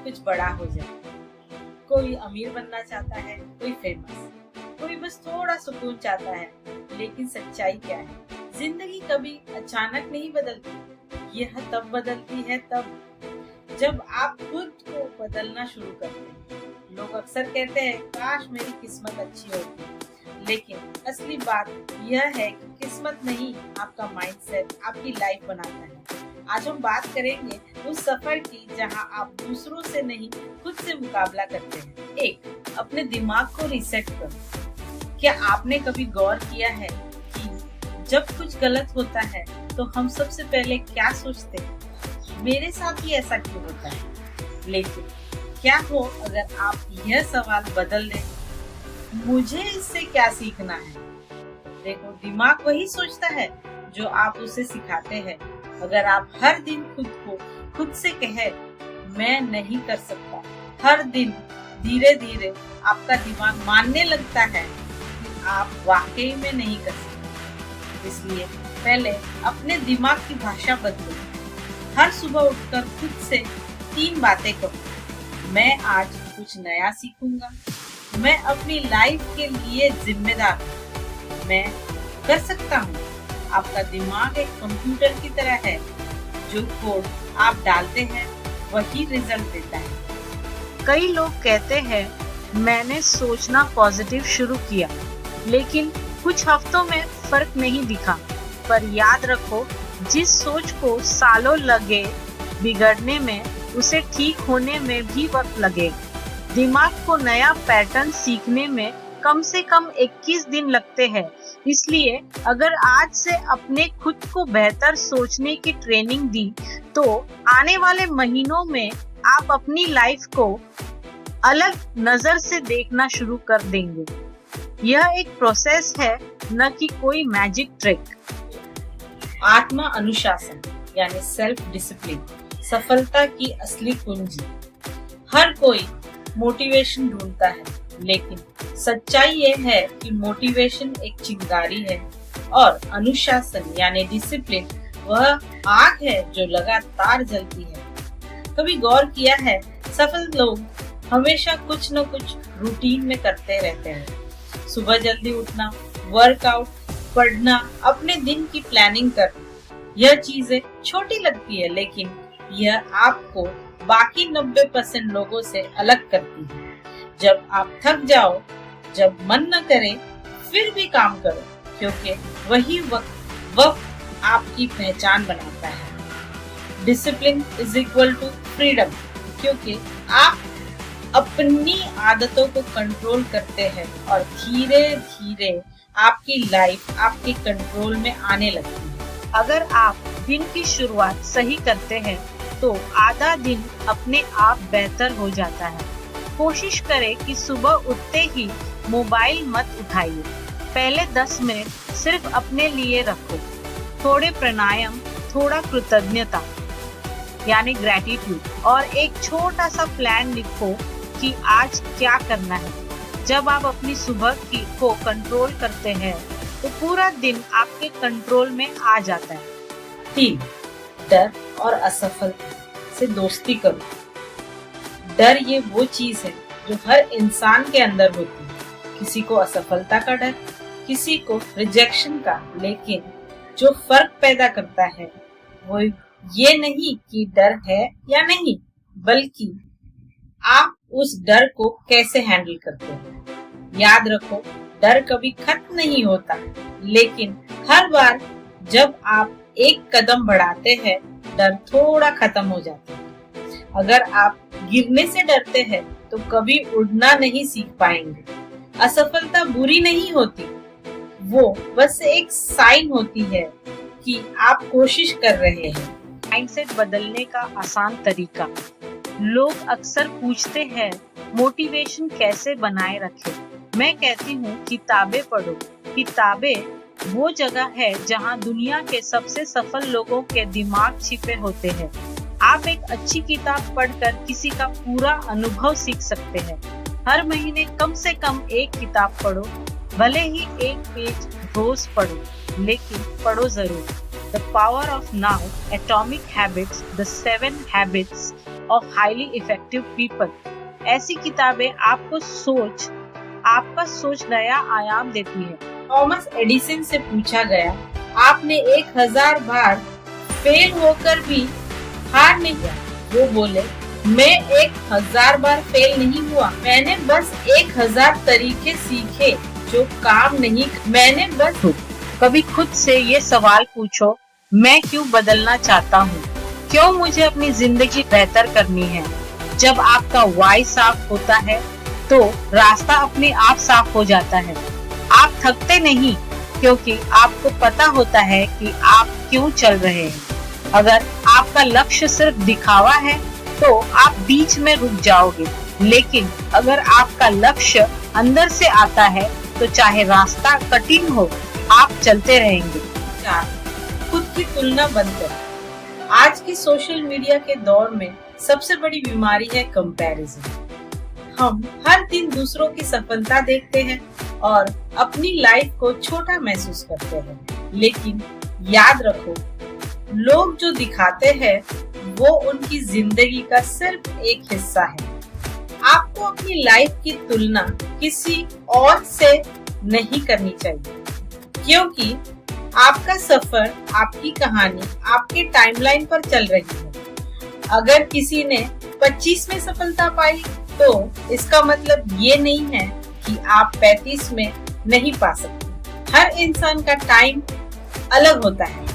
कुछ बड़ा हो जाए। कोई अमीर बनना चाहता है, कोई फेमस, कोई बस थोड़ा सुकून चाहता है। लेकिन सच्चाई क्या है? जिंदगी कभी अचानक नहीं बदलती। यह तब बदलती है जब आप खुद को बदलना शुरू करते हैं। लोग अक्सर कहते हैं काश मेरी किस्मत अच्छी होती, लेकिन असली बात यह है कि किस्मत नहीं, आपका माइंडसेट आपकी लाइफ बनाता है। आज हम बात करेंगे उस सफर की जहां आप दूसरों से नहीं, खुद से मुकाबला करते हैं। एक, अपने दिमाग को रीसेट करो। क्या आपने कभी गौर किया है कि जब कुछ गलत होता है तो हम सबसे पहले क्या सोचते हैं? मेरे साथ ही ऐसा क्यों होता है? लेकिन क्या हो अगर आप यह सवाल बदल दें, मुझे इससे क्या सीखना है? देखो, दिमाग वही सोचता है जो आप उसे सिखाते हैं। अगर आप हर दिन खुद से कहे मैं नहीं कर सकता, हर दिन धीरे धीरे आपका दिमाग मानने लगता है कि आप वाकई में नहीं कर सकते। इसलिए पहले अपने दिमाग की भाषा बदलो। हर सुबह उठकर खुद से 3 बातें करो। मैं आज कुछ नया सीखूंगा। मैं अपनी लाइफ के लिए जिम्मेदार हूँ। मैं कर सकता हूँ। आपका दिमाग एक कंप्यूटर की तरह है। जो कोड आप डालते हैं वही रिजल्ट देता है। कई लोग कहते हैं मैंने सोचना पॉजिटिव शुरू किया, लेकिन कुछ हफ्तों में फर्क नहीं दिखा। पर याद रखो, जिस सोच को सालों लगे बिगड़ने में, उसे ठीक होने में भी वक्त लगे। दिमाग को नया पैटर्न सीखने में कम से कम 21 दिन लगते हैं। इसलिए अगर आज से अपने खुद को बेहतर सोचने की ट्रेनिंग दी, तो आने वाले महीनों में आप अपनी लाइफ को अलग नजर से देखना शुरू कर देंगे। यह एक प्रोसेस है, न कि कोई मैजिक ट्रिक। आत्मा अनुशासन यानी सेल्फ डिसिप्लिन सफलता की असली कुंजी। हर कोई मोटिवेशन ढूंढता है, लेकिन सच्चाई ये है कि मोटिवेशन एक चिंगारी है और अनुशासन यानी डिसिप्लिन वह आग है जो लगातार जलती है। कभी गौर किया है, सफल लोग हमेशा कुछ न कुछ रूटीन में करते रहते हैं। सुबह जल्दी उठना, वर्कआउट, पढ़ना, अपने दिन की प्लानिंग करना। यह चीजें छोटी लगती है, लेकिन यह आपको बाकी 90% लोगों से अलग करती है। जब आप थक जाओ, जब मन न करे, फिर भी काम करो, क्योंकि वही वक्त आपकी पहचान बनाता है। Discipline is equal to freedom, क्योंकि आप अपनी आदतों को कंट्रोल करते हैं और धीरे धीरे आपकी लाइफ आपके कंट्रोल में आने लगती है। अगर आप दिन की शुरुआत सही करते हैं, तो आधा दिन अपने आप बेहतर हो जाता है। कोशिश करें कि सुबह उठते ही मोबाइल मत उठाइए। पहले 10 मिनट सिर्फ अपने लिए रखो। थोड़े प्राणायाम, थोड़ा कृतज्ञता यानी ग्रैटिट्यूड, और एक छोटा सा प्लान लिखो कि आज क्या करना है। जब आप अपनी सुबह को कंट्रोल करते हैं, तो पूरा दिन आपके कंट्रोल में आ जाता है। 3, डर और असफलता से दोस्ती करो। डर ये वो चीज है जो हर इंसान के अंदर होती है। किसी को असफलता का डर, किसी को रिजेक्शन का, लेकिन जो फर्क पैदा करता है वो ये नहीं कि डर है या नहीं, बल्कि आप उस डर को कैसे हैंडल करते हैं। याद रखो, डर कभी खत्म नहीं होता, लेकिन हर बार जब आप एक कदम बढ़ाते हैं, डर थोड़ा खत्म हो जाता है। अगर आप गिरने से डरते हैं, तो कभी उड़ना नहीं सीख पाएंगे। असफलता बुरी नहीं होती, वो बस एक साइन होती है कि आप कोशिश कर रहे हैं। माइंडसेट बदलने का आसान तरीका। लोग अक्सर पूछते हैं मोटिवेशन कैसे बनाए रखें। मैं कहती हूँ किताबें पढ़ो। किताबें वो जगह है जहाँ दुनिया के सबसे सफल लोगों के दिमाग छिपे होते हैं। आप एक अच्छी किताब पढ़कर किसी का पूरा अनुभव सीख सकते हैं। हर महीने कम से कम एक किताब पढ़ो, भले ही एक पेज रोज पढ़ो, लेकिन पढ़ो जरूर। The power of now, atomic habits, the 7 habits of highly effective people. ऐसी किताबें आपका सोच नया आयाम देती है। थॉमस एडिसन से पूछा गया, आपने 1000 बार फेल होकर भी हार नहीं किया? वो बोले, मैं 1000 बार फेल नहीं हुआ, मैंने बस 1000 तरीके सीखे जो काम नहीं। मैंने बस कभी खुद से ये सवाल पूछो, मैं क्यों बदलना चाहता हूँ, क्यों मुझे अपनी जिंदगी बेहतर करनी है। जब आपका वाई साफ होता है तो रास्ता अपने आप साफ हो जाता है। आप थकते नहीं क्योंकि आपको पता होता है कि आप क्यों चल रहे हैं। अगर आपका लक्ष्य सिर्फ दिखावा है तो आप बीच में रुक जाओगे, लेकिन अगर आपका लक्ष्य अंदर से आता है तो चाहे रास्ता कठिन हो, आप चलते रहेंगे। 4. खुद की तुलना बंद करें। आज की सोशल मीडिया के दौर में सबसे बड़ी बीमारी है कंपैरिजन। हम हर दिन दूसरों की सफलता देखते हैं और अपनी लाइफ को छोटा महसूस करते हैं, लेकिन याद रखो, लोग जो दिखाते हैं वो उनकी जिंदगी का सिर्फ एक हिस्सा है। आपको अपनी लाइफ की तुलना किसी और से नहीं करनी चाहिए, क्योंकि आपका सफर, आपकी कहानी आपके टाइमलाइन पर चल रही है। अगर किसी ने 25 में सफलता पाई तो इसका मतलब ये नहीं है कि आप 35 में नहीं पा सकते। हर इंसान का टाइम अलग होता है।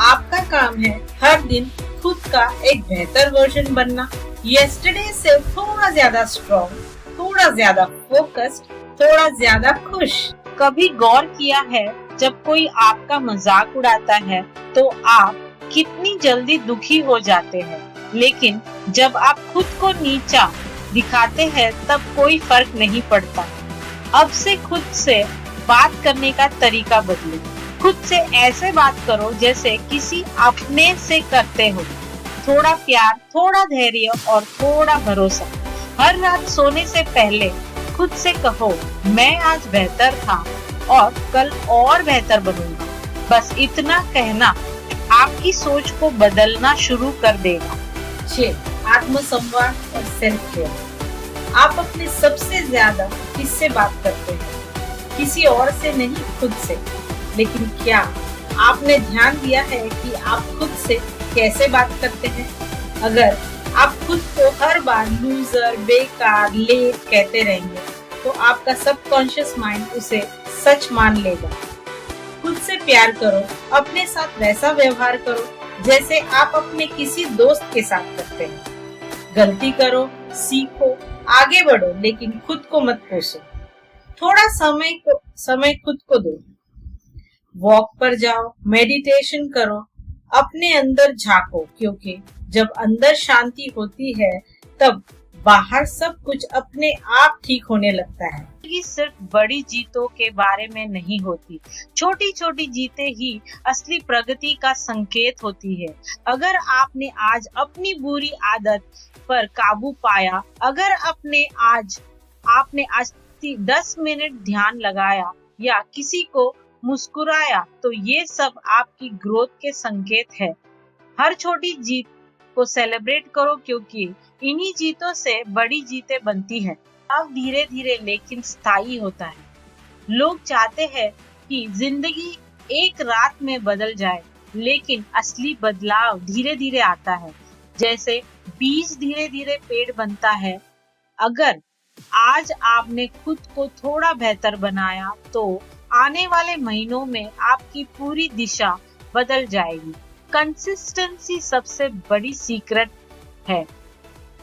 आपका काम है हर दिन खुद का एक बेहतर वर्जन बनना। यस्टरडे से थोड़ा ज्यादा स्ट्रॉन्ग, थोड़ा ज्यादा फोकस्ड, थोड़ा ज्यादा खुश। कभी गौर किया है, जब कोई आपका मजाक उड़ाता है तो आप कितनी जल्दी दुखी हो जाते हैं, लेकिन जब आप खुद को नीचा दिखाते हैं तब कोई फर्क नहीं पड़ता। अब से खुद से बात करने का तरीका बदलो। खुद से ऐसे बात करो जैसे किसी अपने से करते हो। थोड़ा प्यार, थोड़ा धैर्य और थोड़ा भरोसा। हर रात सोने से पहले खुद से कहो, मैं आज बेहतर था और कल और बेहतर बनूंगा। बस इतना कहना आपकी सोच को बदलना शुरू कर देगा। 6. आत्मसंवाद और सेल्फ केयर। आप अपने सबसे ज्यादा किससे बात करते हैं? किसी और से नहीं, खुद से। लेकिन क्या आपने ध्यान दिया है कि आप खुद से कैसे बात करते हैं? अगर आप खुद को हर बार लूजर, बेकार, लेट कहते रहेंगे तो आपका सबकॉन्शियस माइंड उसे सच मान लेगा। खुद से प्यार करो, अपने साथ वैसा व्यवहार करो जैसे आप अपने किसी दोस्त के साथ करते हैं। गलती करो, सीखो, आगे बढ़ो, लेकिन खुद को मत कोसो। थोड़ा समय खुद को दो। वॉक पर जाओ, मेडिटेशन करो, अपने अंदर झांको, क्योंकि जब अंदर शांति होती है तब बाहर सब कुछ अपने आप ठीक होने लगता है। ये सिर्फ बड़ी जीतों के बारे में नहीं होती, छोटी छोटी जीतें ही असली प्रगति का संकेत होती है। अगर आपने आज अपनी बुरी आदत पर काबू पाया, अगर आपने आज 10 मिनट ध्यान लगाया या किसी को मुस्कुराया, तो ये सब आपकी ग्रोथ के संकेत है। हर छोटी जीत को सेलिब्रेट करो, क्योंकि इन्हीं जीतों से बड़ी जीतें बनती हैं। अब धीरे धीरे लेकिन स्थायी होता है। लोग चाहते हैं कि जिंदगी एक रात में बदल जाए, लेकिन असली बदलाव धीरे धीरे आता है। जैसे बीज धीरे धीरे पेड़ बनता है। अगर आज आपने खुद को थोड़ा बेहतर बनाया तो आने वाले महीनों में आपकी पूरी दिशा बदल जाएगी। कंसिस्टेंसी सबसे बड़ी सीक्रेट है।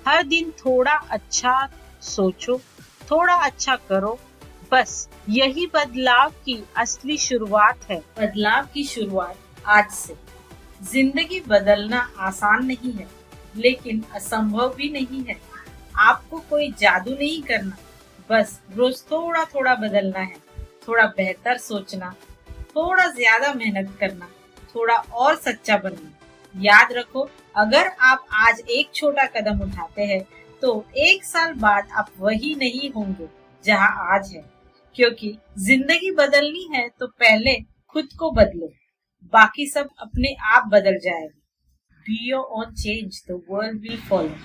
हर दिन थोड़ा अच्छा सोचो, थोड़ा अच्छा करो, बस यही बदलाव की असली शुरुआत है। बदलाव की शुरुआत आज से। जिंदगी बदलना आसान नहीं है, लेकिन असंभव भी नहीं है। आपको कोई जादू नहीं करना, बस रोज थोड़ा थोड़ा बदलना है। थोड़ा बेहतर सोचना, थोड़ा ज्यादा मेहनत करना, थोड़ा और सच्चा बनना। याद रखो, अगर आप आज एक छोटा कदम उठाते हैं तो 1 साल बाद आप वही नहीं होंगे जहां आज है। क्योंकि जिंदगी बदलनी है तो पहले खुद को बदलो, बाकी सब अपने आप बदल जाएगा। Be your own change, the world will follow.